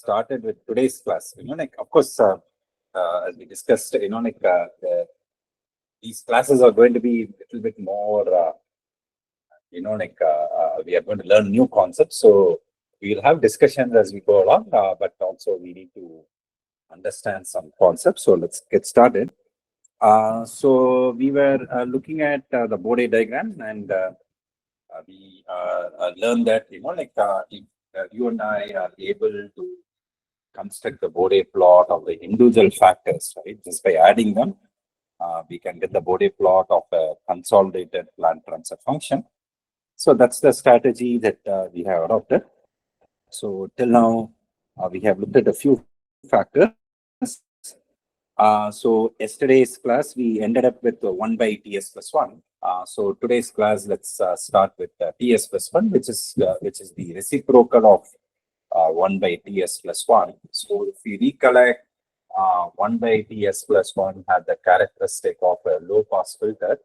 started with today's class. Of course, as we discussed, these classes are going to be a little bit more, we are going to learn new concepts. So we'll have discussions as we go along, but also we need to understand some concepts. So let's get started. So we were looking at the Bode diagram, and we learned that if you and I are able to construct the Bode plot of the individual factors, right? Just by adding them, we can get the Bode plot of a consolidated plant transfer function. So that's the strategy that we have adopted. So till now, we have looked at a few factors. So yesterday's class, we ended up with 1 by Ts plus 1. So today's class, let's start with Ts plus 1, which is the reciprocal of 1 by Ts plus 1. So if we recollect, 1 by Ts plus 1 had the characteristic of a low pass filter.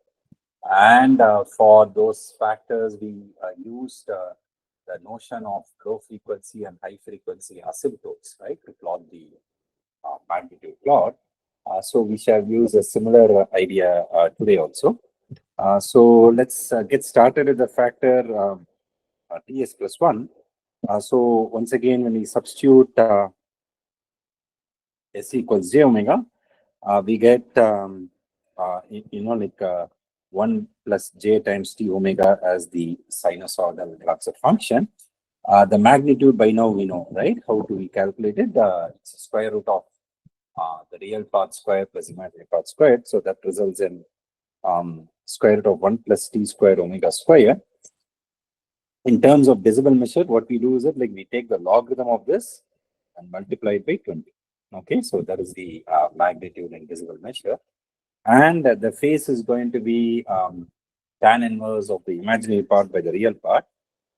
And for those factors, we used the notion of low frequency and high frequency asymptotes, right, to plot the magnitude plot. So we shall use a similar idea today also. So let's get started with the factor Ts plus 1. So once again, when we substitute S equals j omega, we get 1 plus j times t omega as the sinusoidal transfer function. The magnitude by now we know, right? How do we calculate it? It's the square root of the real part square plus imaginary part squared. So that results in square root of 1 plus t square omega square. In terms of decibel measure, what we do is that we take the logarithm of this and multiply it by 20. Okay, so that is the magnitude in decibel measure. And the phase is going to be tan inverse of the imaginary part by the real part,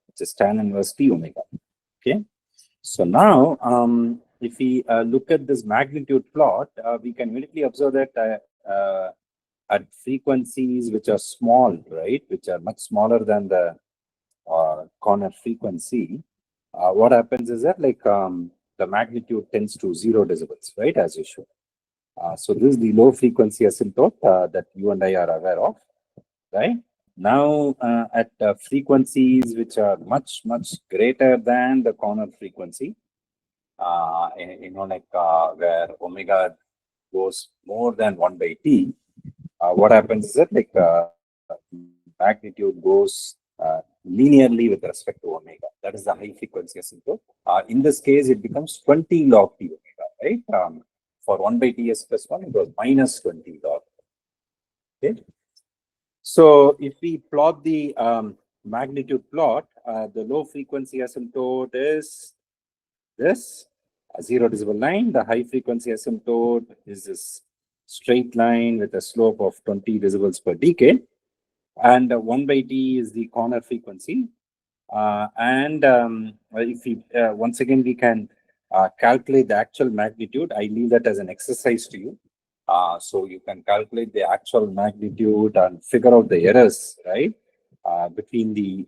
which is tan inverse t omega. Okay, so now if we look at this magnitude plot, we can immediately observe that at frequencies which are small, right, which are much smaller than the corner frequency, what happens is that the magnitude tends to 0 decibels, right, as you show. So this is the low frequency asymptote that you and I are aware of, right? Now at frequencies which are much greater than the corner frequency, where omega goes more than 1 by t, what happens is that magnitude goes linearly with respect to omega. That is the high frequency asymptote. In this case, it becomes 20 log t omega, right? For 1 by Ts plus 1, it was minus 20 log. Okay. So if we plot the magnitude plot, the low frequency asymptote is this 0 decibel line. The high frequency asymptote is this straight line with a slope of 20 decibels per decade. And 1 by t is the corner frequency. If we once again we can calculate the actual magnitude. I leave that as an exercise to you. So you can calculate the actual magnitude and figure out the errors, right, between the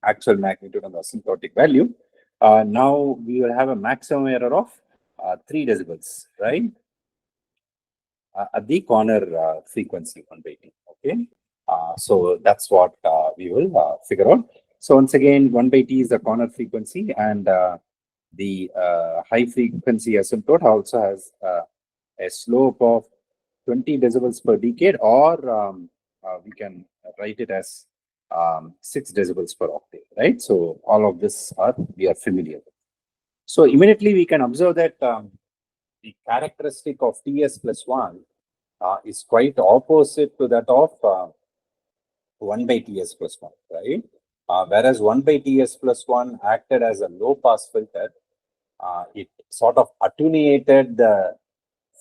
actual magnitude and the asymptotic value. Now we will have a maximum error of 3 decibels, right, at the corner frequency 1 by t. Okay. So that's what we will figure out. So once again, 1 by t is the corner frequency, and the high frequency asymptote also has a slope of 20 decibels per decade, or we can write it as 6 decibels per octave, right? So all of this we are familiar with. So immediately we can observe that the characteristic of Ts plus 1 is quite opposite to that of 1 by Ts plus 1, right? Whereas 1 by Ts plus 1 acted as a low pass filter, it sort of attenuated the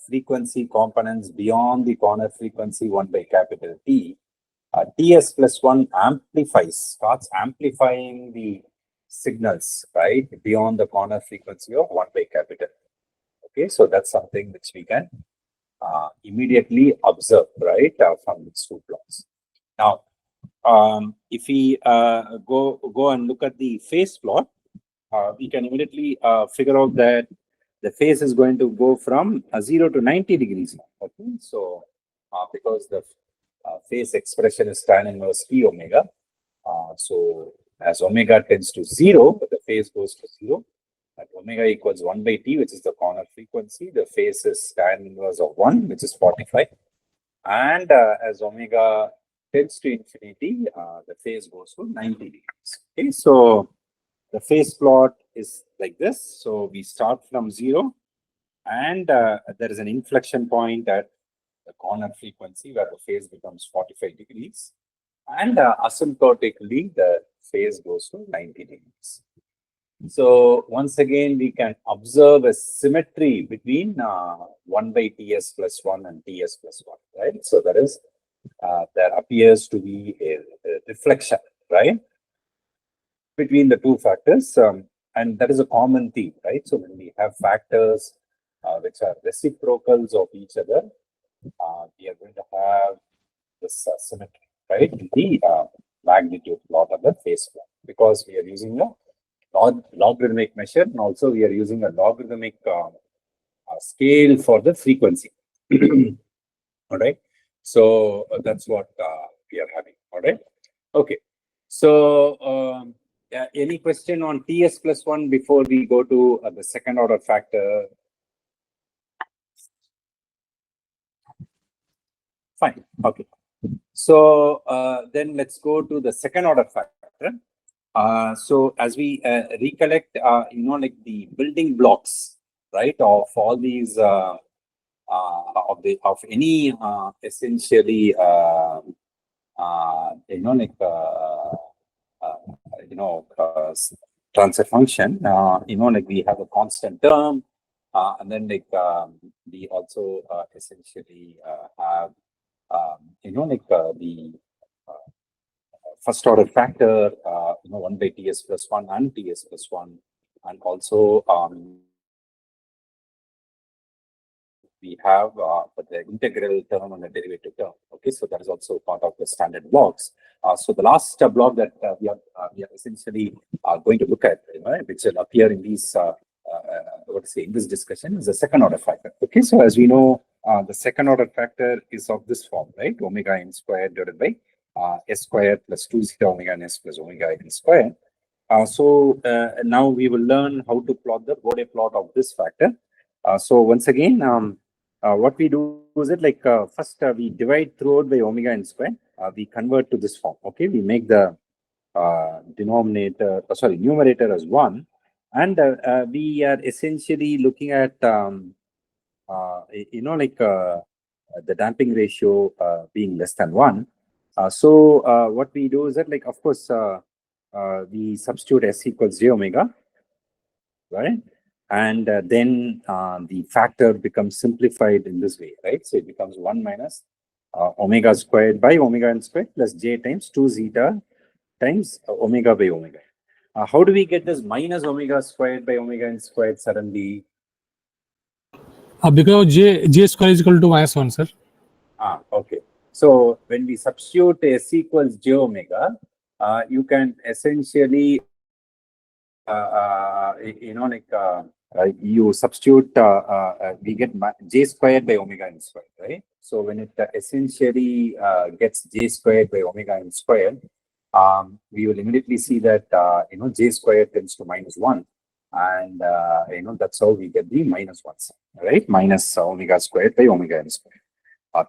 frequency components beyond the corner frequency 1 by capital T. Ts plus 1 starts amplifying the signals, right, beyond the corner frequency of 1 by capital. Okay, so that's something which we can immediately observe, right, from these two plots. Now, if we go and look at the phase plot, we can immediately figure out that the phase is going to go from 0 to 90 degrees now. Okay, so because the phase expression is tan inverse T omega, so as omega tends to 0, the phase goes to 0. At omega equals 1 by T, which is the corner frequency, the phase is tan inverse of 1, which is 45. And as omega tends to infinity, the phase goes to 90 degrees. Okay, so the phase plot is like this. So we start from 0, and there is an inflection point at the corner frequency where the phase becomes 45 degrees. And asymptotically, the phase goes to 90 degrees. So once again, we can observe a symmetry between 1 by Ts plus 1 and Ts plus 1, right? So there appears to be a reflection, right, between the two factors. And that is a common theme, right? So when we have factors which are reciprocals of each other, we are going to have this symmetry, right, in the magnitude plot of the phase plot, because we are using a logarithmic measure, and also we are using a logarithmic scale for the frequency. All right. So that's what we are having. All right. Okay. So any question on Ts plus 1 before we go to the second order factor? Fine. Okay. So then let's go to the second order factor. So as we recollect, like the building blocks, right, of all these of any essentially like transfer function. Like we have a constant term, and then like we also essentially have like the first order factor, 1 by Ts plus 1 and Ts plus 1, and also we have the integral term and the derivative term. Okay, so that is also part of the standard blocks. So the last block that we are essentially going to look at, which will appear in these in this discussion, is the second order factor. Okay, so as we know, the second order factor is of this form, right? Omega n squared divided by s squared plus 2 zeta omega n s plus omega n squared. So now we will learn how to plot the Bode plot of this factor. So once again, what we do is it like first we divide throughout by omega n squared. We convert to this form. Okay, we make the numerator as 1, and we are essentially looking at the damping ratio being less than 1. So what we do is that, like, of course, we substitute s equals j omega, right? And then the factor becomes simplified in this way, right? So it becomes 1 minus omega squared by omega n squared plus j times 2 zeta times omega by omega. How do we get this minus omega squared by omega n squared suddenly? Because j square is equal to minus 1, sir. Okay. So when we substitute s equals j omega, you can essentially, you substitute, we get j squared by omega n squared, right? So when it essentially gets j squared by omega n squared, we will immediately see that, j squared tends to minus 1. And, that's how we get the minus 1, right? Minus omega squared by omega n squared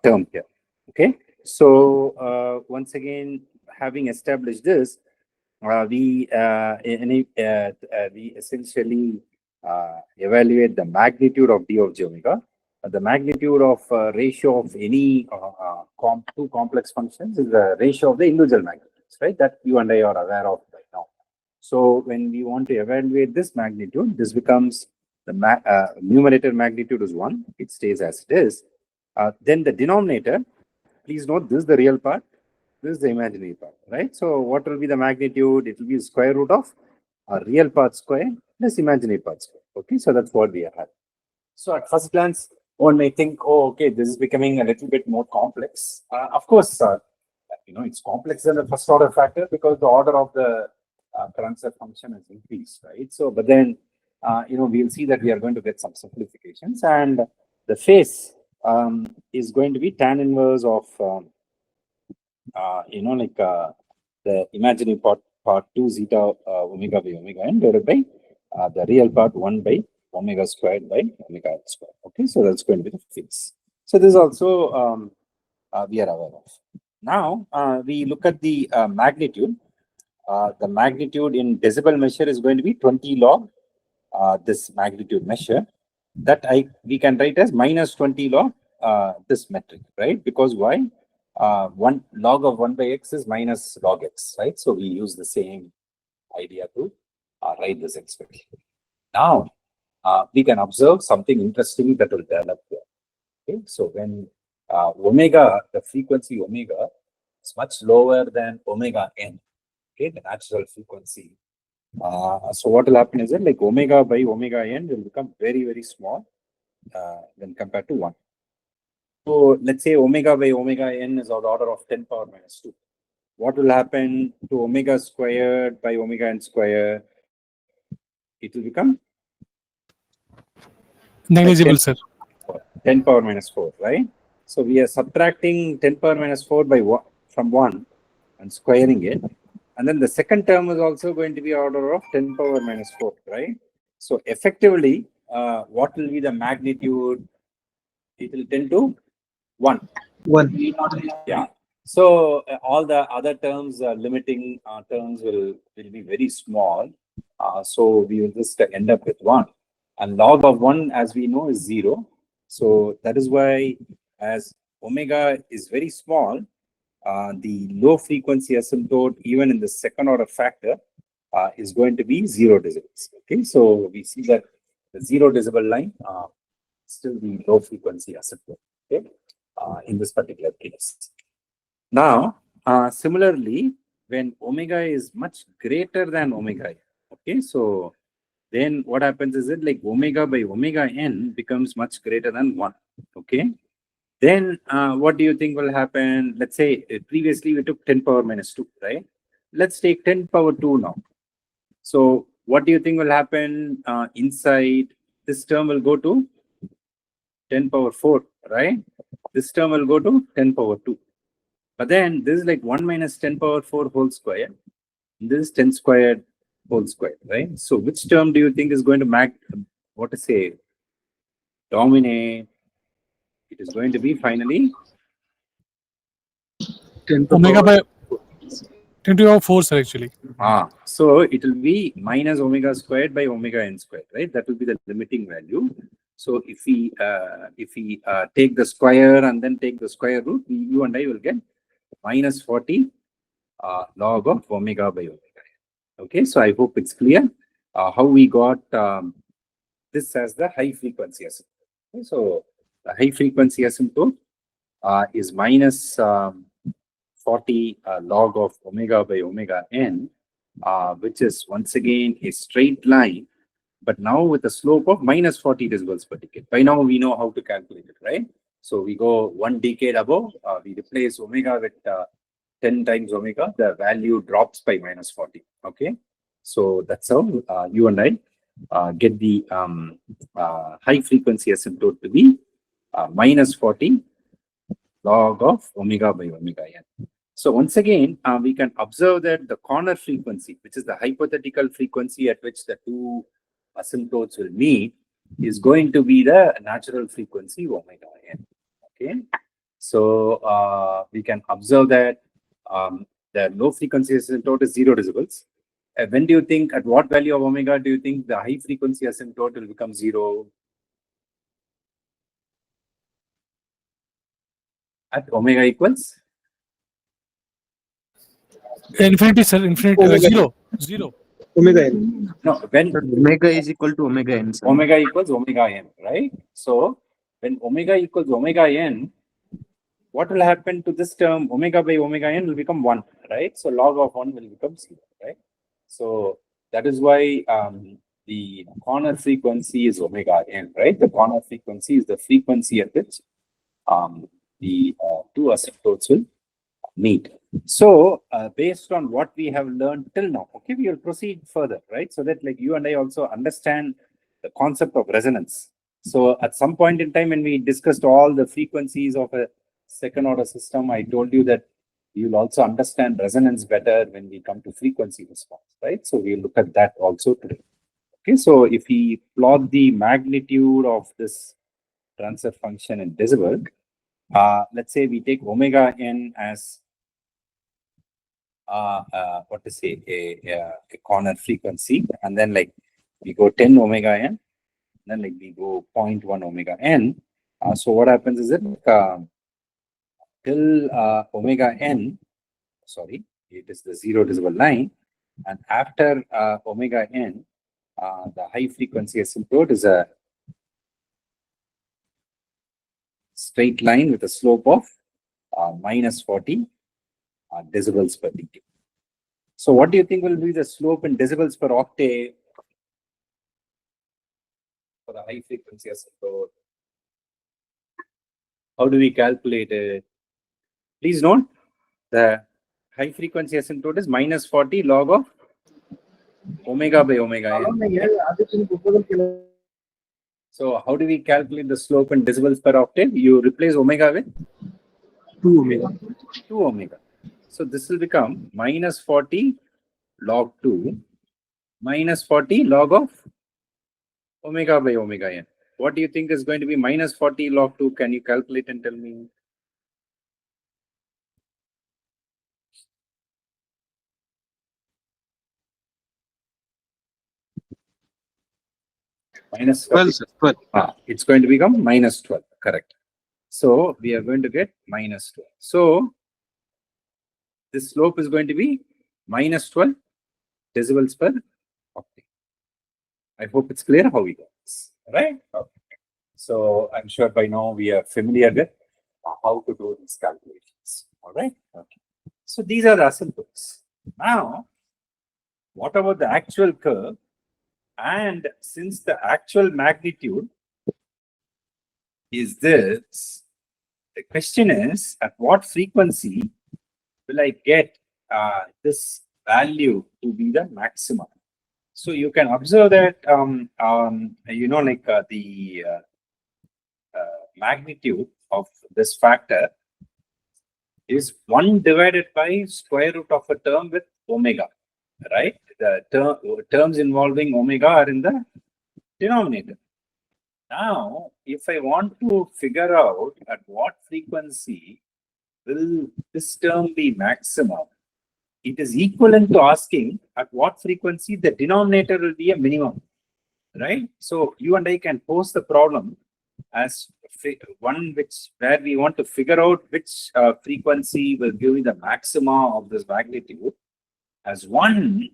term here. Okay. So once again, having established this, we essentially evaluate the magnitude of d of j omega. The magnitude of ratio of any two complex functions is the ratio of the individual magnitudes, right? That you and I are aware of right now. So when we want to evaluate this magnitude, this becomes the numerator magnitude is 1. It stays as it is. Then the denominator, please note, this is the real part, this is the imaginary part, right? So what will be the magnitude? It will be square root of real part square plus imaginary part square. Okay, so that's what we have. So at first glance, one may think, oh, okay, this is becoming a little bit more complex. Of course, it's complex than the first order factor because the order of the transfer function has increased, right? So, but then we'll see that we are going to get some simplifications, and the phase is going to be tan inverse of the imaginary part 2 zeta omega by omega n divided by the real part 1 by omega squared by omega n squared. Okay, so that's going to be the phase. So this also we are aware of. Now we look at the magnitude. The magnitude in decibel measure is going to be 20 log this magnitude measure. That we can write as minus 20 log this metric, right? Because why? 1 log of 1 by x is minus log x, right? So we use the same idea to write this expression. Now we can observe something interesting that will develop here. Okay, so when omega, the frequency omega is much lower than omega n, okay, the natural frequency. So what will happen is that like omega by omega n will become very, very small when compared to 1. So let's say omega by omega n is of the order of 10 power minus 2. What will happen to omega squared by omega n square? It will become Negligible, sir. 10 power minus 4, right? So we are subtracting 10 power minus 4 by 1 from 1 and squaring it. And then the second term is also going to be order of 10 power minus 4, right? So effectively, what will be the magnitude? It will tend to 1. 1. Yeah. So all the other terms, limiting terms will be very small. So we will just end up with 1. And log of 1, as we know, is 0. So that is why as omega is very small, the low frequency asymptote, even in the second order factor, is going to be 0 decibels. Okay, so we see that the 0 decibel line still the low frequency asymptote. Okay, in this particular case. Now, similarly, when omega is much greater than omega, okay, so then what happens is that like omega by omega n becomes much greater than 1. Okay. Then what do you think will happen? Let's say previously we took 10 power minus 2, right? Let's take 10 power 2 now. So what do you think will happen inside? This term will go to 10 power 4, right? This term will go to 10 power 2. But then this is like 1 minus 10 power 4 whole square. This is 10 squared whole square, right? So which term do you think is going to dominate? It is going to be finally 10 to Omega power. by 10 to power 4, sir, actually. So it will be minus omega squared by omega n squared, right? That will be the limiting value. So if we take the square and then take the square root, you and I will get minus 40 log of omega by omega. Okay, so I hope it's clear how we got this as the high frequency asymptote. Okay, so the high frequency asymptote is minus 40 log of omega by omega n, which is once again a straight line, but now with a slope of minus 40 decibels per decade. By now we know how to calculate it, right? So we go 1 decade above, we replace omega with 10 times omega, the value drops by minus 40. Okay, so that's how you and I get the high frequency asymptote to be minus 40 log of omega by omega n. So once again, we can observe that the corner frequency, which is the hypothetical frequency at which the two asymptotes will meet, is going to be the natural frequency omega n. Okay, so we can observe that the low frequency asymptote is 0 decibels. When do you think, at what value of omega do you think the high frequency asymptote will become 0? At omega equals? Infinity, sir. Infinity. Omega. 0. Omega n. No, when Omega is equal to omega n. Sir. omega equals omega n, right? So when omega equals omega n, what will happen to this term? Omega by omega n will become 1, right? So log of 1 will become 0, right? So that is why the corner frequency is omega n, right? The corner frequency is the frequency at which the two asymptotes will meet. So based on what we have learned till now, okay, we will proceed further, right? So that like you and I also understand the concept of resonance. So at some point in time when we discussed all the frequencies of a second order system, I told you that you'll also understand resonance better when we come to frequency response, right? So we'll look at that also today. Okay, so if we plot the magnitude of this transfer function in decibel, let's say we take omega n as what to say, a corner frequency, and then like we go 10 omega n, then like we go 0.1 omega n. So what happens is that till omega n, sorry, it is the 0 decibel line, and after omega n, the high frequency asymptote is a straight line with a slope of minus 40 decibels per decade. So what do you think will be the slope in decibels per octave for the high frequency asymptote? How do we calculate it? Please note the high frequency asymptote is minus 40 log of omega by omega n. So how do we calculate the slope in decibels per octave? You replace omega with 2 omega. 2 omega. So this will become minus 40 log 2 minus 40 log of omega by omega n. What do you think is going to be minus 40 log 2? Can you calculate and tell me? Minus 40. 12, sir. 12. It's going to become minus 12. Correct. So we are going to get minus 12. So this slope is going to be minus 12 decibels per octave. I hope it's clear how we got this, right? Okay. So I'm sure by now we are familiar with how to do these calculations. All right. Okay. So these are the asymptotes. Now, what about the actual curve? And since the actual magnitude is this, the question is, at what frequency will I get this value to be the maximum? So you can observe that, like the magnitude of this factor is 1 divided by square root of a term with omega, right? The terms involving omega are in the denominator. Now, if I want to figure out at what frequency will this term be maximum, it is equivalent to asking at what frequency the denominator will be a minimum, right? So you and I can pose the problem as one where we want to figure out which frequency will give me the maxima of this magnitude, as one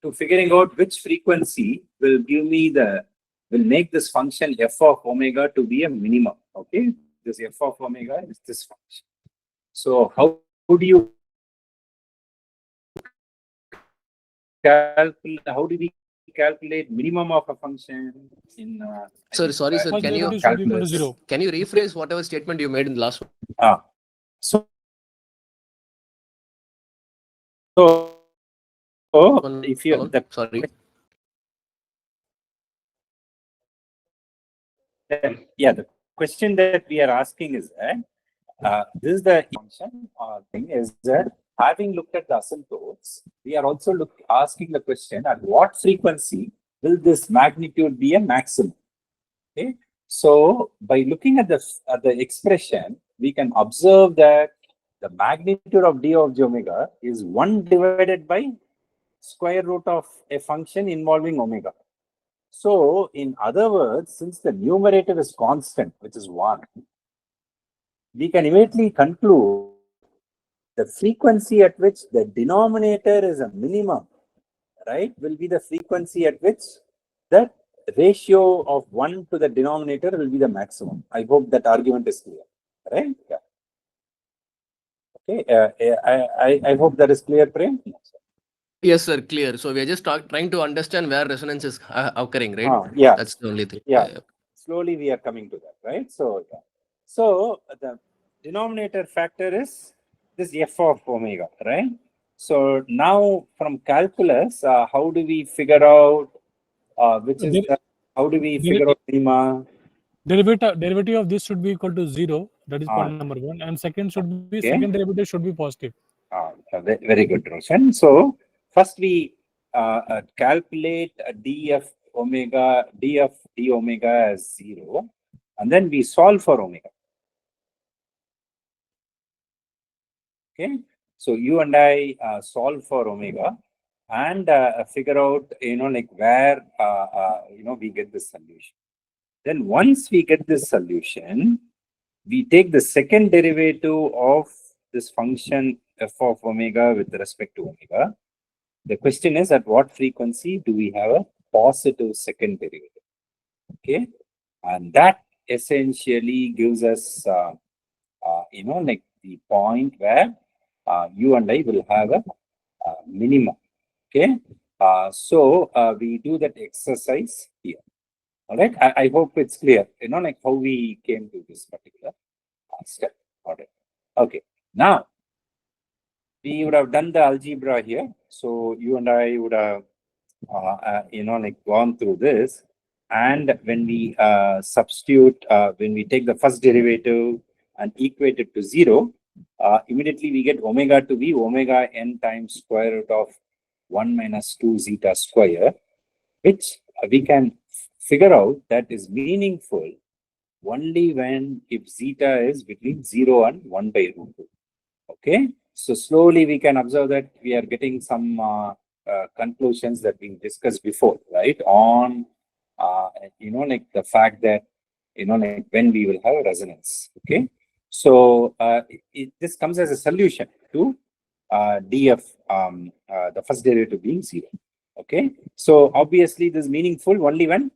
to figuring out which frequency will give me will make this function f of omega to be a minimum. Okay, this f of omega is this function. So how do you calculate? How do we calculate minimum of a function in? Sorry, sir. First Can derivative you should be equal to 0. rephrase whatever statement you made in the last one? So if you Sorry. the question that we are asking is that this is the function thing is that having looked at the asymptotes, we are also asking the question at what frequency will this magnitude be a maximum? Okay, so by looking at the expression, we can observe that the magnitude of d of j omega is 1 divided by square root of a function involving omega. So, in other words, since the numerator is constant, which is 1, we can immediately conclude the frequency at which the denominator is a minimum, right, will be the frequency at which the ratio of 1 to the denominator will be the maximum. I hope that argument is clear, right? Yeah. Okay, I hope that is clear, Prem. Yes, sir. Clear. So we are just trying to understand where resonance is occurring, right? Yeah. That's the only thing. Yeah. Slowly we are coming to that, right? So, yeah. So the denominator factor is this f of omega, right? So now from calculus, how do we figure out which is the How do we figure out minima? Derivative of this should be equal to 0. That is Ah. point number 1. And second should be Okay. second derivative should be positive. Very good, Roshan. So first we calculate df omega, df d omega as 0, and then we solve for omega. Okay. So you and I solve for omega and figure out, like where, we get this solution. Then once we get this solution, we take the second derivative of this function f of omega with respect to omega. The question is, at what frequency do we have a positive second derivative? Okay. And that essentially gives us, like the point where you and I will have a minimum. Okay. So we do that exercise here. All right. I hope it's clear, like how we came to this particular step. All right. Okay. Now, we would have done the algebra here. So you and I would have, like gone through this. And when we substitute, when we take the first derivative and equate it to 0, immediately we get omega to be omega n times square root of 1 minus 2 zeta square, which we can figure out that is meaningful only when if zeta is between 0 and 1 by root 2. Okay, so slowly we can observe that we are getting some conclusions that we discussed before, right? On, like the fact that, like when we will have resonance. Okay, so this comes as a solution to df, the first derivative being 0. Okay, so obviously this is meaningful only when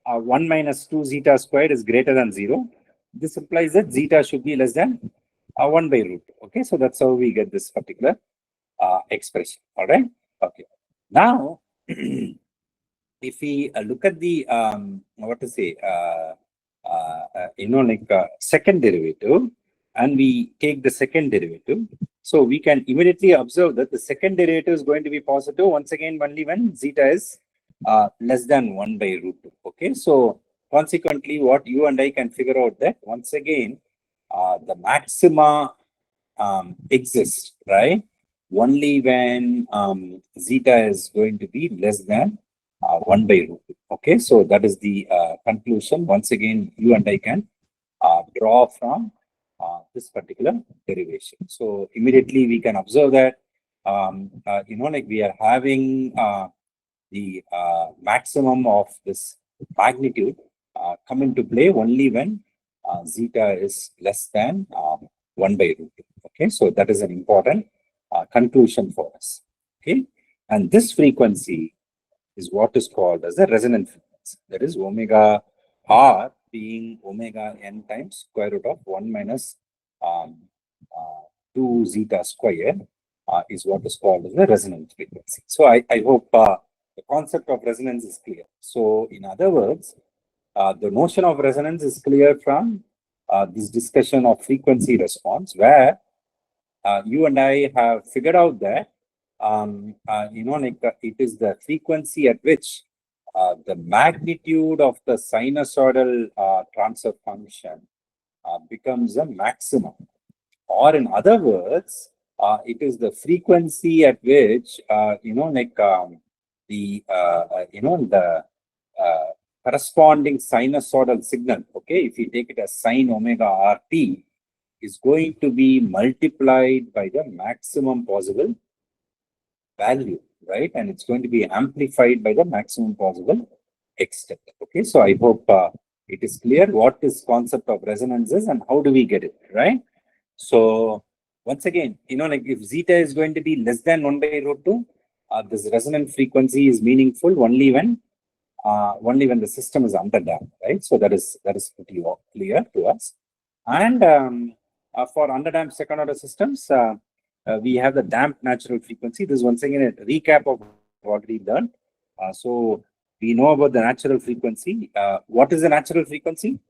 1 minus 2 zeta squared is greater than 0. This implies that zeta should be less than 1 by root. Okay, so that's how we get this particular expression. All right. Okay. Now, if we look at the second derivative, and we take the second derivative, so we can immediately observe that the second derivative is going to be positive once again only when zeta is less than 1 by root 2. Okay, so consequently, what you and I can figure out that once again the maxima exist, right? Only when zeta is going to be less than 1 by root 2. Okay, so that is the conclusion. Once again, you and I can draw from this particular derivation. So immediately we can observe that, like we are having the maximum of this magnitude come into play only when zeta is less than 1 by root 2. Okay, so that is an important conclusion for us. Okay, and this frequency is what is called as the resonant frequency. That is omega r being omega n times square root of 1 minus 2 zeta square is what is called as the resonant frequency. So I hope the concept of resonance is clear. So in other words, the notion of resonance is clear from this discussion of frequency response, where you and I have figured out that it is the frequency at which the magnitude of the sinusoidal transfer function becomes a maximum, or in other words, it is the frequency at which the corresponding sinusoidal signal. Okay, if you take it as sine omega rt, is going to be multiplied by the maximum possible value, right? And it's going to be amplified by the maximum possible extent. Okay, so I hope it is clear what this concept of resonance is and how do we get it, right? So once again, like if zeta is going to be less than 1 by root 2, this resonant frequency is meaningful only when the system is underdamped, right? So that is pretty clear to us. And for underdamped second order systems, we have the damped natural frequency. This is once again a recap of what we learned. So we know about the natural frequency. What is the natural frequency?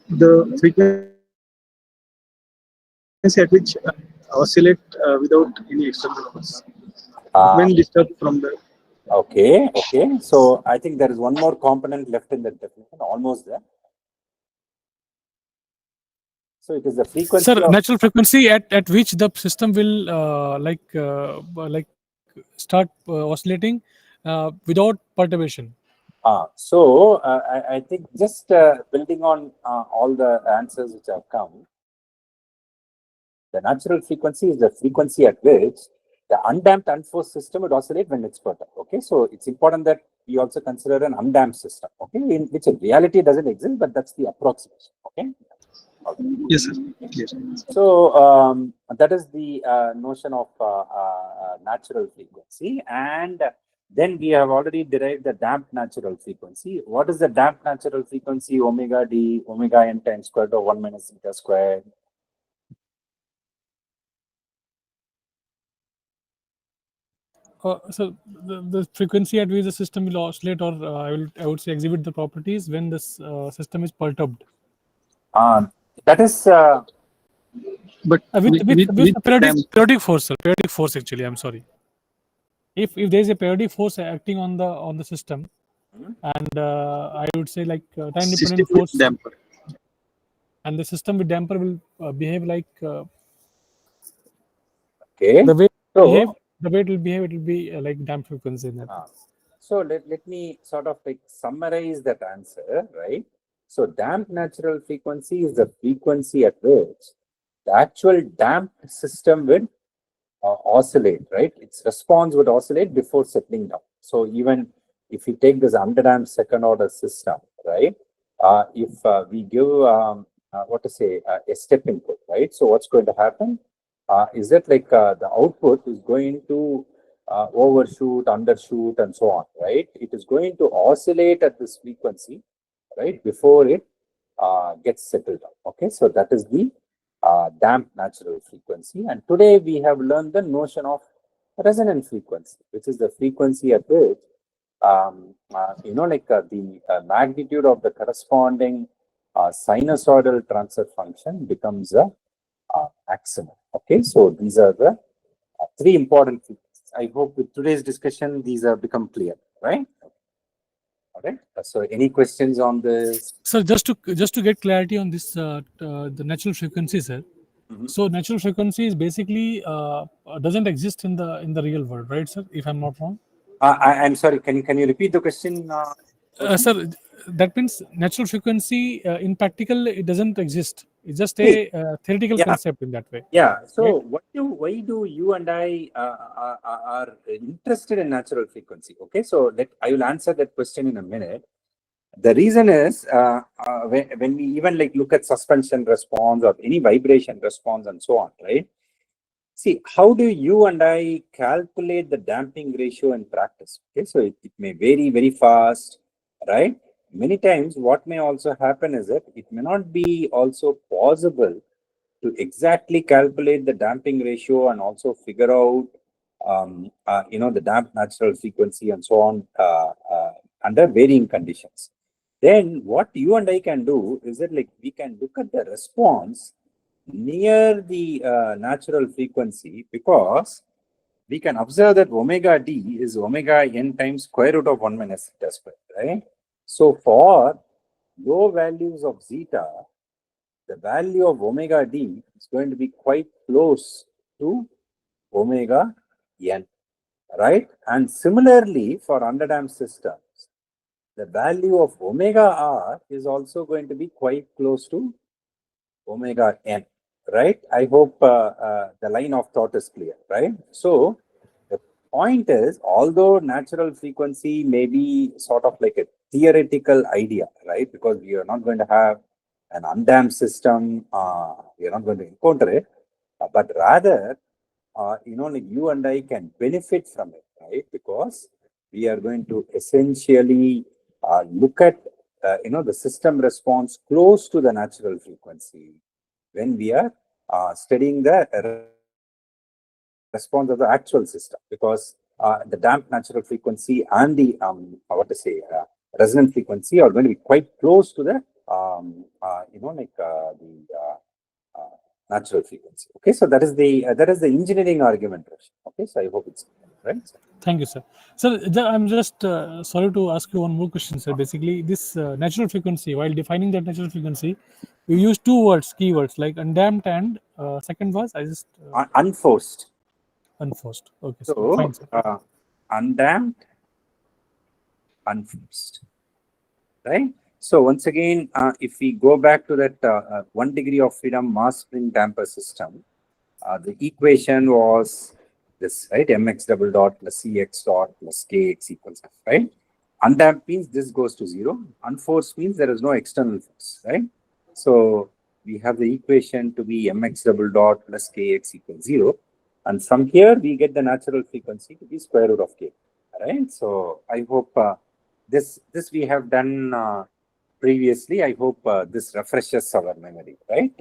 The frequency at which oscillate without any external force. when disturbed from the Okay. So I think there is one more component left in the definition, almost there. So it is the frequency Sir, of natural frequency at which the system will start oscillating without perturbation. So I think just building on all the answers which have come, the natural frequency is the frequency at which the undamped unforced system would oscillate when it's perturbed. Okay, so it's important that we also consider an undamped system. Okay, in which in reality doesn't exist, but that's the approximation. Okay. yes, sir. Yes. So that is the notion of natural frequency, and then we have already derived the damped natural frequency. What is the damped natural frequency? Omega d, omega n times square root of 1 minus theta squared. So the frequency at which the system will oscillate, or I would say exhibit the properties when this system is perturbed. That is But With with the damped, periodic force, sir. Periodic force, actually. I'm sorry. If there is a periodic force acting on the system, and I would say like time system dependent with force, damper. and the system with damper will behave like okay. the way it So will behave. It will be like damped frequency in that. So let me sort of like summarize that answer, right? So damped natural frequency is the frequency at which the actual damped system will oscillate, right? Its response would oscillate before settling down. So even if you take this underdamped second order system, right? If we give what to say a step input, right? So what's going to happen is that like the output is going to overshoot, undershoot, and so on, right? It is going to oscillate at this frequency, right, before it gets settled down. Okay, so that is the damped natural frequency. And today we have learned the notion of resonant frequency, which is the frequency at which the magnitude of the corresponding sinusoidal transfer function becomes a maximum. Okay, so these are the three important things. I hope with today's discussion these have become clear, right? All right. So any questions on this? So just to get clarity on this, the natural frequency, sir. So natural frequency is basically doesn't exist in the real world, right, sir? If I'm not wrong. I'm sorry. Can you repeat the question? Sir, that means natural frequency in practical it doesn't exist. It's just See, a theoretical yeah. concept in that way. Yeah. So right? why do you and I are interested in natural frequency? Okay. So I will answer that question in a minute. The reason is when we even like look at suspension response or any vibration response and so on, right? See, how do you and I calculate the damping ratio in practice? Okay, so it may vary very fast, right? Many times, what may also happen is that it may not be also possible to exactly calculate the damping ratio and also figure out, the damp natural frequency and so on under varying conditions. Then what you and I can do is that like we can look at the response near the natural frequency, because we can observe that omega d is omega n times square root of 1 minus theta square, right? So for low values of zeta, the value of omega d is going to be quite close to omega n, right? And similarly for underdamped systems, the value of omega r is also going to be quite close to omega n, right? I hope the line of thought is clear, right? So the point is, although natural frequency may be sort of like a theoretical idea, right? Because we are not going to have an undamped system, we are not going to encounter it, but rather, like you and I can benefit from it, right? Because we are going to essentially look at the system response close to the natural frequency when we are studying the response of the actual system, because the damped natural frequency and the resonant frequency are going to be quite close to the natural frequency. Okay, so that is the engineering argument. Okay, so I hope it's clear, right. Thank you, sir. Sir, I'm just sorry to ask you one more question, sir. Basically, this natural frequency, while defining that natural frequency, we use two words, keywords like undamped and second was I just Unforced. unforced. Okay, sir. So Fine, sir. undamped, unforced, right? So once again, if we go back to that 1 degree of freedom mass spring damper system, the equation was this, right? Mx double dot plus Cx dot plus Kx equals F, right? Undamped means this goes to 0. Unforced means there is no external force, right? So we have the equation to be Mx double dot plus Kx equals 0. And from here, we get the natural frequency to be square root of K, right? So I hope this we have done previously. I hope this refreshes our memory, right?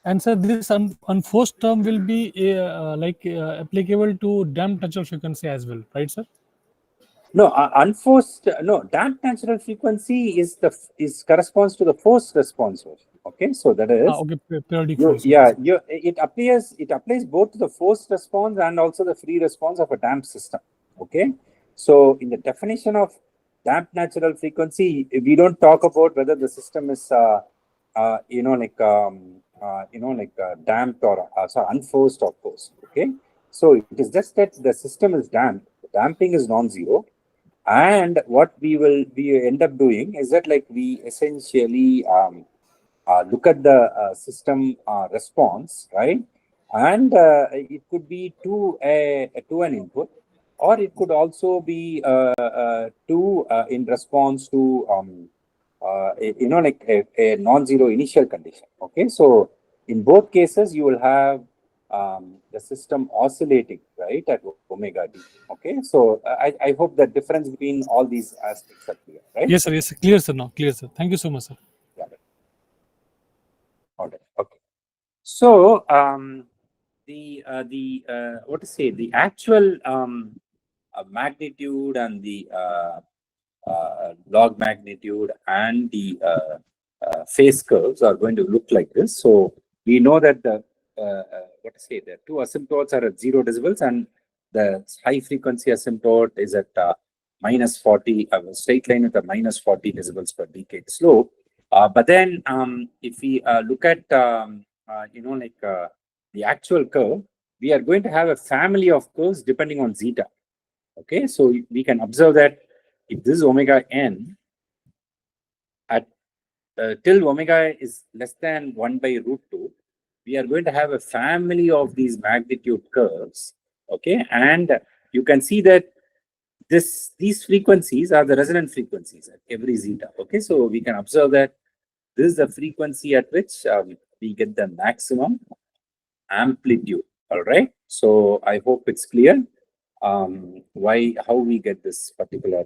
And sir, this unforced term will be applicable to damped natural frequency as well, right, sir? No, unforced. No, damped natural frequency is corresponds to the forced response version. Okay, so that is okay, periodic force. it applies both to the forced response and also the free response of a damped system. Okay, so in the definition of damped natural frequency, we don't talk about whether the system is damped or sorry, unforced or forced. Okay, so it is just that the system is damped. The damping is non-zero. And what we end up doing is that like we essentially look at the system response, right? And it could be to an input, or it could also be in response to a non-zero initial condition. Okay, so in both cases you will have the system oscillating, right, at omega d. Okay, so I hope the difference between all these aspects are clear, right? Yes, sir. Yes, clear, sir. Now, clear, sir. Thank you so much, sir. Yeah. All right. Okay. So what to say, the actual magnitude and the log magnitude and the phase curves are going to look like this. So we know that the the two asymptotes are at 0 decibels and the high frequency asymptote is at minus 40, straight line with a minus 40 decibels per decade slope. But then if we look at the actual curve, we are going to have a family of curves depending on zeta. Okay, so we can observe that if this is omega n at till omega is less than 1 by root 2, we are going to have a family of these magnitude curves. Okay, and you can see that these frequencies are the resonant frequencies at every zeta. Okay, so we can observe that this is the frequency at which we get the maximum amplitude. All right, so I hope it's clear how we get this particular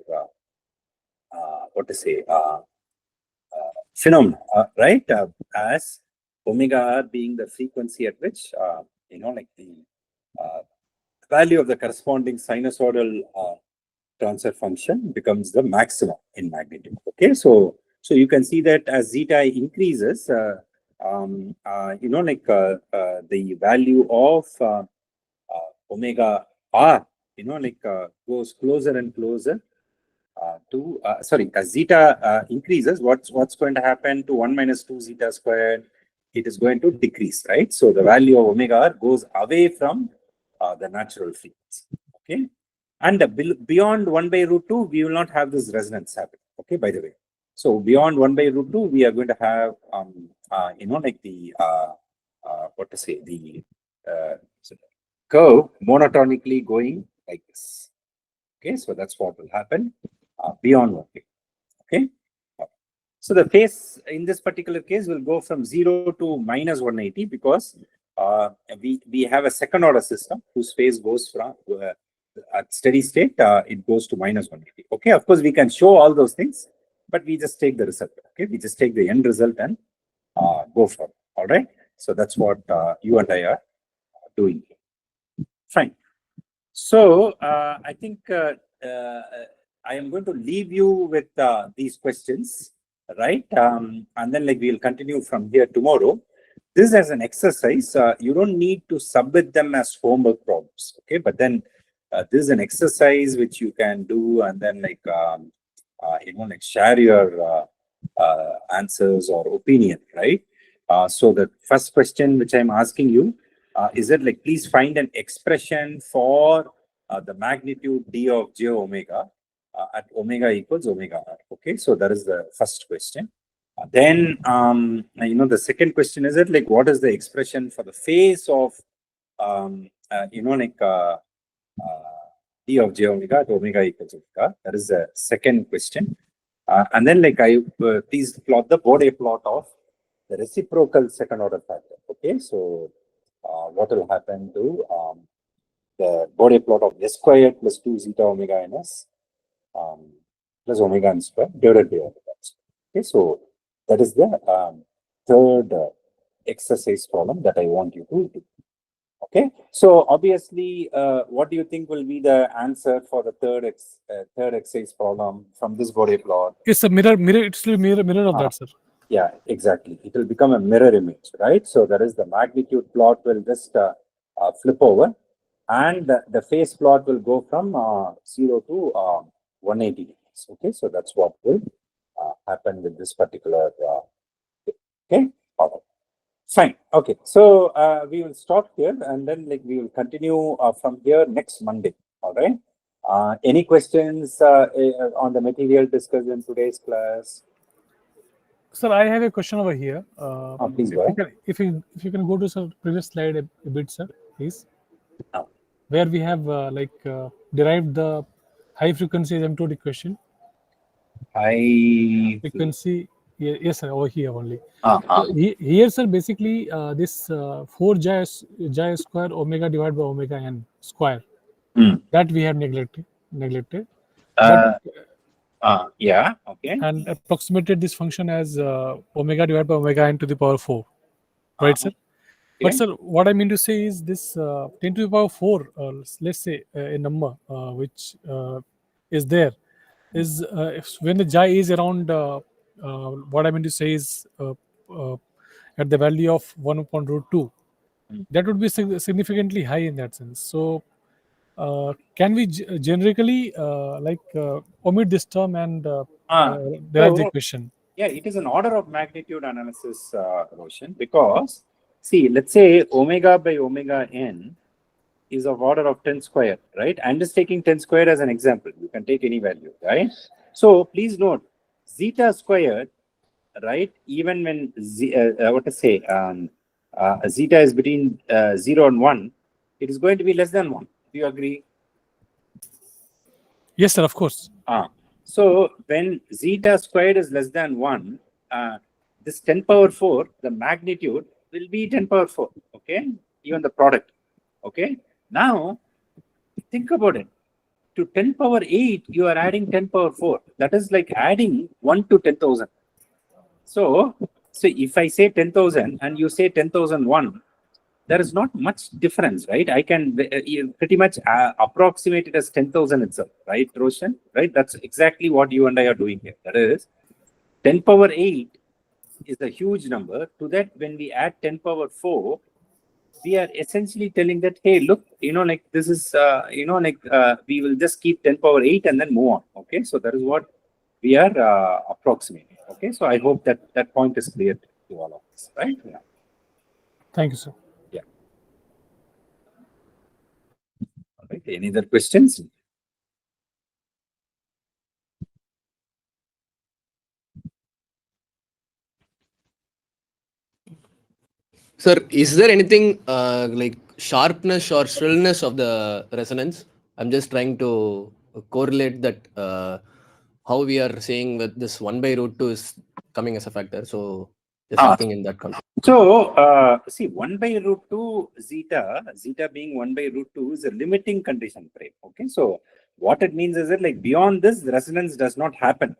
phenomenon, right? As omega r being the frequency at which the value of the corresponding sinusoidal transfer function becomes the maximum in magnitude. Okay, so you can see that as zeta increases, the value of omega r, goes closer and closer as zeta increases. What's going to happen to 1 minus 2 zeta squared? It is going to decrease, right? So the value of omega r goes away from the natural frequency. Okay, and beyond 1 by root 2, we will not have this resonance happen. Okay, by the way. So beyond 1 by root 2, we are going to have curve monotonically going like this. Okay, so that's what will happen beyond 1 by. Okay, so the phase in this particular case will go from 0 to minus 180 because we have a second order system whose phase goes from at steady state, it goes to minus 180. Okay, of course we can show all those things, but we just take the result. Okay, we just take the end result and go for it. All right, so that's what you and I are doing. Fine. So I think I am going to leave you with these questions, right? And then we'll continue from here tomorrow. this as an exercise. You don't need to submit them as homework problems, okay? But then this is an exercise which you can do, and then like like share your answers or opinion, right? So the first question which I'm asking you is it like, please find an expression for the magnitude d of j omega at omega equals omega r. Okay, so that is the first question. Then, the second question is it like, what is the expression for the phase of, d of j omega at omega equals omega? That is the second question. And then, like, please plot the Bode plot of the reciprocal second order factor. Okay, so what will happen to the Bode plot of s squared plus 2 zeta omega ns plus omega n square divided by omega n square. Okay, so that is the third exercise problem that I want you to do. Okay, so obviously, what do you think will be the answer for the third exercise problem from this Bode plot? It's a mirror. It's a mirror of that, sir. Yeah, exactly. It will become a mirror image, right? So that is the magnitude plot will just flip over, and the phase plot will go from 0 to 180 degrees. Okay, so that's what will happen with this particular. Okay, all right. Fine. Okay, so we will stop here, and then like we will continue from here next Monday. All right. Any questions on the material discussed in today's class? Sir, I have a question over here. Please go ahead. If you can go to the previous slide a bit, sir, please. Oh. Where we have derived the high frequency asymptotic equation. High frequency. Yes, sir. Over here only. So here, sir, basically this 4j square omega divided by omega n square that we have neglected. Yeah. Okay. And approximated this function as omega divided by omega n to the power 4, right, sir? But sir, what I mean to say is this 10 to the power 4, let's say a number which is there, is when the j is around, what I mean to say is at the value of 1 upon root 2, that would be significantly high in that sense. So can we generically omit this term and derive the equation? Yeah, it is an order of magnitude analysis, Roshan, because see, let's say omega by omega n is of order of 10 square, right? I'm just taking 10 square as an example. You can take any value, right? So please note, zeta squared, right? Even when zeta is between 0 and 1, it is going to be less than 1. Do you agree? Yes, sir, of course. So when zeta squared is less than 1, this 10 power 4, the magnitude will be 10 power 4, okay? Even the product, okay? Now, think about it. To 10 power 8, you are adding 10 power 4. That is like adding 1 to 10,000. So if I say 10,000 and you say 10,001, there is not much difference, right? I can pretty much approximate it as 10,000 itself, right, Roshan? Right? That's exactly what you and I are doing here. That is 10 power 8 is a huge number. To that, when we add 10 power 4, we are essentially telling that, hey, look, like this is, we will just keep 10 power 8 and then move on. Okay, so that is what we are approximating. Okay, so I hope that point is clear to all of us, right? Yeah. Thank you, sir. Yeah. All right. Any other questions? Sir, is there anything like sharpness or shrillness of the resonance? I'm just trying to correlate that how we are saying that this 1 by root 2 is coming as a factor. So just asking in that context. So see, 1 by root 2 zeta being 1 by root 2 is a limiting condition frame. Okay, so what it means is that like beyond this, the resonance does not happen.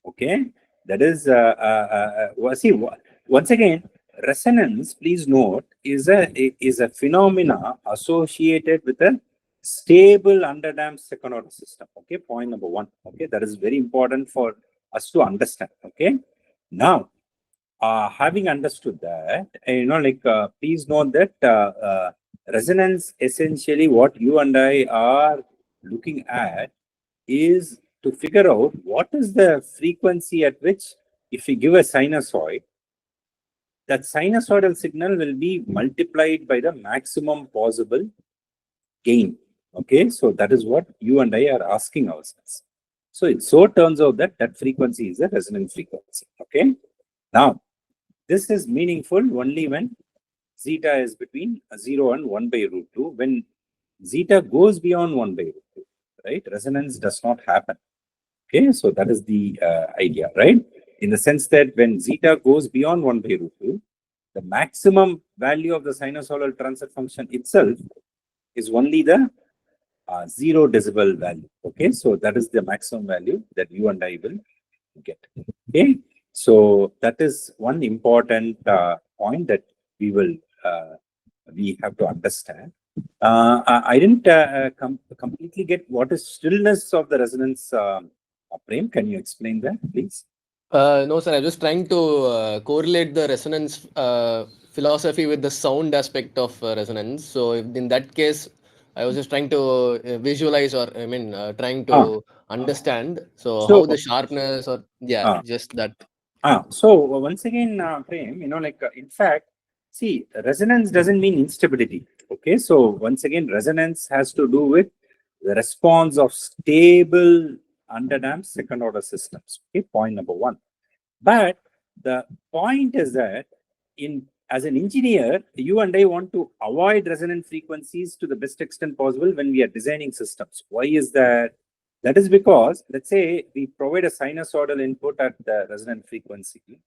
Okay, that is see, once again, resonance, please note, is a phenomena associated with a stable underdamped second order system. Okay, point number 1. Okay, that is very important for us to understand. Okay, now having understood that, please note that resonance, essentially what you and I are looking at is to figure out what is the frequency at which, if we give a sinusoid, that sinusoidal signal will be multiplied by the maximum possible gain. Okay, so that is what you and I are asking ourselves. So it so turns out that that frequency is a resonant frequency. Okay, now this is meaningful only when zeta is between 0 and 1 by root 2. When zeta goes beyond 1 by root 2, right, resonance does not happen. Okay, so that is the idea, right? In the sense that when zeta goes beyond 1 by root 2, the maximum value of the sinusoidal transfer function itself is only the 0 decibel value. Okay, so that is the maximum value that you and I will get. Okay, so that is one important point that we have to understand. I didn't completely get what is stillness of the resonance. Prem, can you explain that, please? No, sir. I'm just trying to correlate the resonance philosophy with the sound aspect of resonance. So in that case, I was just trying to visualize, or I mean, trying to understand. So how the sharpness, or just that. So once again, Prem, in fact, see, resonance doesn't mean instability. Okay, so once again, resonance has to do with the response of stable underdamped second order systems. Okay, point number one. But the point is that as an engineer, you and I want to avoid resonant frequencies to the best extent possible when we are designing systems. Why is that? That is because, let's say we provide a sinusoidal input at the resonant frequency.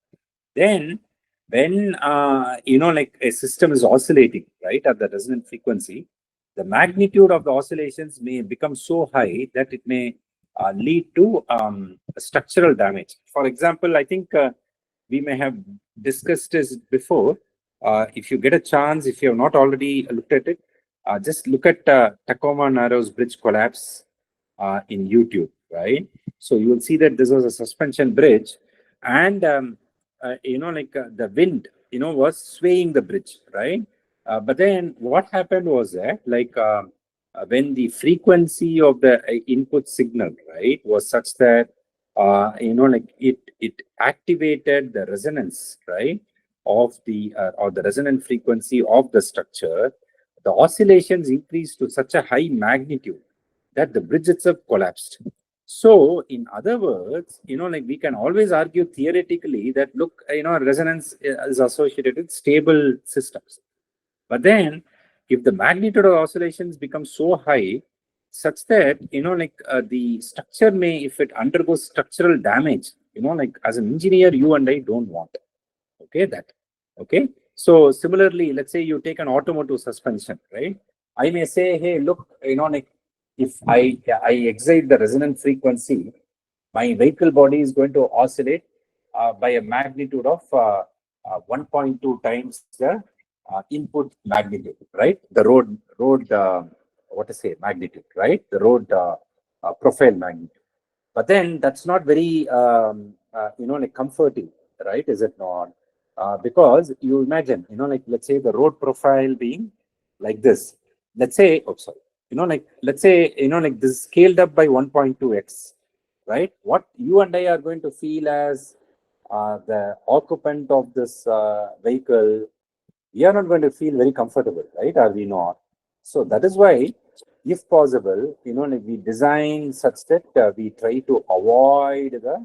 Then when, a system is oscillating, right, at the resonant frequency, the magnitude of the oscillations may become so high that it may lead to structural damage. For example, I think we may have discussed this before. If you get a chance, if you have not already looked at it, just look at Tacoma Narrows Bridge collapse in YouTube, right? So you will see that this was a suspension bridge, and the wind, was swaying the bridge, right? But then what happened was that, when the frequency of the input signal, right, was such that it activated the resonance, right, of the or the resonant frequency of the structure, the oscillations increased to such a high magnitude that the bridge itself collapsed. So, in other words, we can always argue theoretically that, look, resonance is associated with stable systems. But then, if the magnitude of oscillations becomes so high, such that, the structure may, if it undergoes structural damage, as an engineer, you and I don't want. Okay, that. Okay. So, similarly, let's say you take an automotive suspension, right? I may say, hey, look, if I excite the resonant frequency, my vehicle body is going to oscillate by a magnitude of 1.2 times the input magnitude, right? The road magnitude, right? The road profile magnitude. But then that's not very, comforting, right? Is it not? Because you imagine, let's say the road profile being like this. Let's say, let's say, this is scaled up by 1.2x, right? What you and I are going to feel as the occupant of this vehicle, we are not going to feel very comfortable, right? Are we not? So that is why, if possible, we design such that we try to avoid the,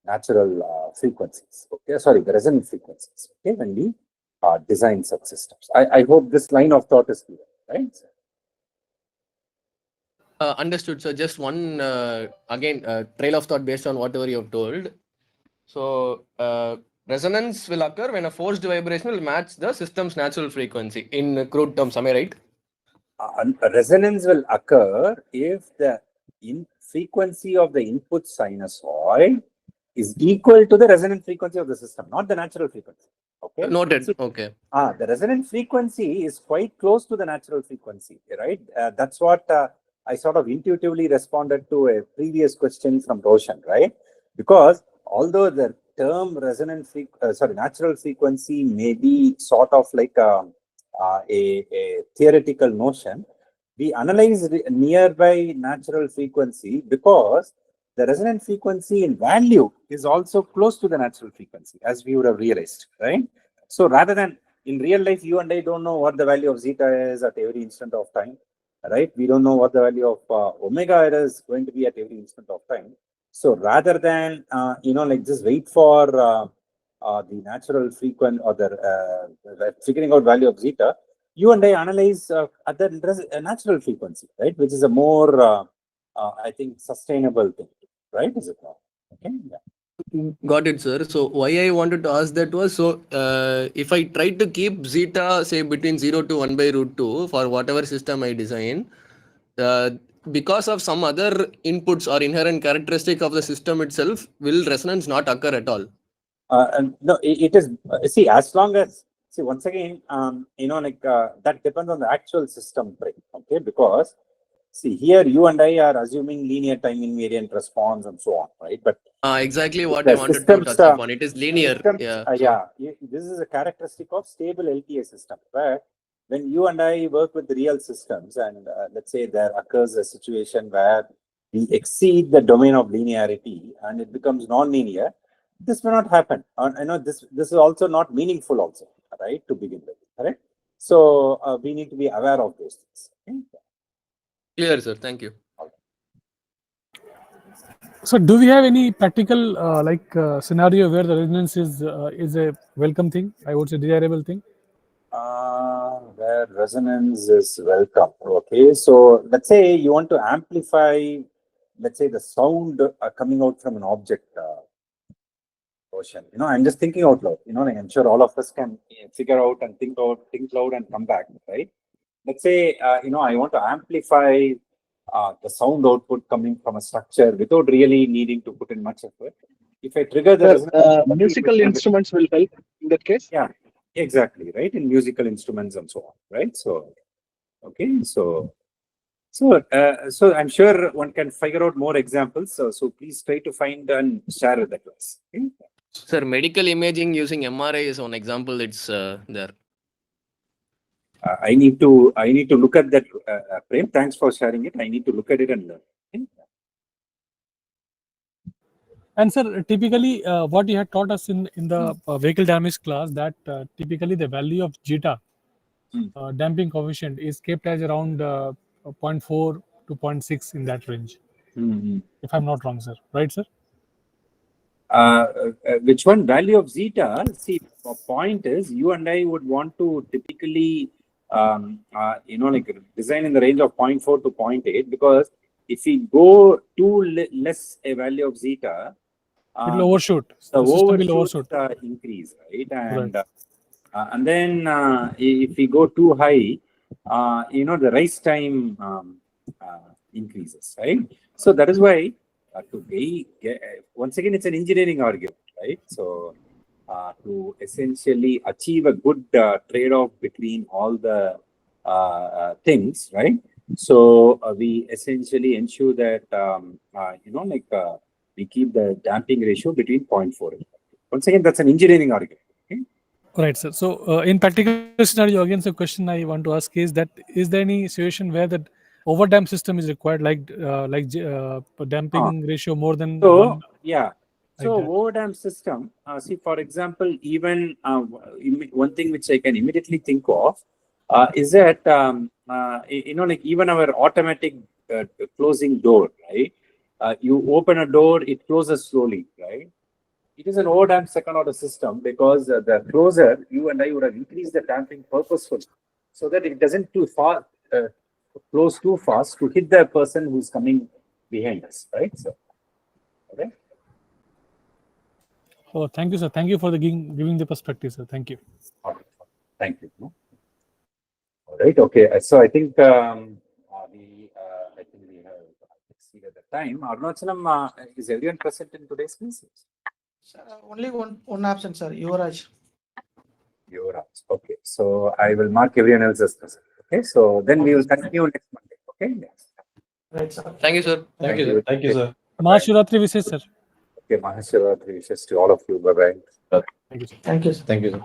natural frequencies. Okay, sorry, the resonant frequencies. Okay, when we design such systems. I hope this line of thought is clear, right? Understood. So just one again trail of thought based on whatever you have told. So resonance will occur when a forced vibration will match the system's natural frequency. In crude terms, am I right? Resonance will occur if the frequency of the input sinusoid is equal to the resonant frequency of the system, not the natural frequency. Okay. Noted. So, okay. The resonant frequency is quite close to the natural frequency, right? That's what I sort of intuitively responded to a previous question from Roshan, right? Because although the term natural frequency may be sort of like a theoretical notion. We analyze nearby natural frequency because the resonant frequency in value is also close to the natural frequency, as we would have realized, right? So rather than in real life, you and I don't know what the value of zeta is at every instant of time, right? We don't know what the value of omega is going to be at every instant of time. So rather than like just wait for the natural frequency or the figuring out value of zeta, you and I analyze at the natural frequency, right? Which is a more I think sustainable thing, right? Is it not? Okay. Yeah. Got it, sir. So why I wanted to ask that was, so if I try to keep zeta, say between 0 to 1 by root 2 for whatever system I design, because of some other inputs or inherent characteristic of the system itself, will resonance not occur at all? No, it is, see, as long as, see, once again, that depends on the actual system frame, okay? Because, see, here you and I are assuming linear time invariant response and so on, right? But exactly what the I wanted systems, to touch upon. It is linear. systems, Yeah. this is a characteristic of stable LTI system, where when you and I work with real systems, and let's say there occurs a situation where we exceed the domain of linearity and it becomes non-linear, this may not happen. I know this is also not meaningful also, right, to begin with, correct? So we need to be aware of those things. Okay? Clear, sir. Thank you. So, do we have any practical scenario where the resonance is a welcome thing? I would say desirable thing. Where resonance is welcome. Okay, so let's say you want to amplify, let's say, the sound coming out from an object portion. I'm just thinking out loud. Like I'm sure all of us can figure out and think loud and come back, right? Let's say, I want to amplify the sound output coming from a structure without really needing to put in much effort. If I trigger the resonance, musical instruments will help in that case. Yeah, exactly, right? In musical instruments and so on, right? So, okay, so I'm sure one can figure out more examples. So please try to find and share with the class. Okay? Sir, medical imaging using MRI is one example. It's there. I need to look at that frame. Thanks for sharing it. I need to look at it and learn. Okay? And sir, typically, what you had taught us in the vehicle dynamics class, that typically the value of zeta damping coefficient is kept as around 0.4 to 0.6 in that range. If I'm not wrong, sir. Right, sir? Which one? Value of zeta? See, the point is, you and I would want to typically, like design in the range of 0.4 to 0.8, because if we go too less a value of zeta, it will overshoot. The system will overshoot. Increase, right? And then if we go too high, the rise time increases, right? So that is why once again, it's an engineering argument, right? So to essentially achieve a good trade-off between all the things, right? So we essentially ensure that we keep the damping ratio between 0.4 and 0.5. Once again, that's an engineering argument. Okay? Right, sir. So in particular scenario, again, the question I want to ask is that, is there any situation where the overdamp system is required, like damping ratio more than one? Yeah. So like overdamp system, see, for example, even one thing which I can immediately think of is that, like even our automatic closing door, right? You open a door, it closes slowly, right? It is an overdamp second order system because the closer, you and I would have increased the damping purposefully so that it doesn't too far close too fast to hit the person who's coming behind us, right? So, okay. Oh, thank you, sir. Thank you for the giving the perspective, sir. Thank you. All right. Thank you. All right. Okay. So I think we have exceeded the time. Arunachalam, is everyone present in today's class? Only one absent, sir. Yuvraj. Yuvraj. Okay. So I will mark everyone else as present. Okay. So then we will continue next Monday. Okay. Right, sir. Thank you, sir. Thank you, sir. Thank you, sir. Mahashivratri wishes, sir. Okay, Mahashivratri wishes to all of you. Bye bye. Thank you, sir. Thank you. Sir. Thank you, sir.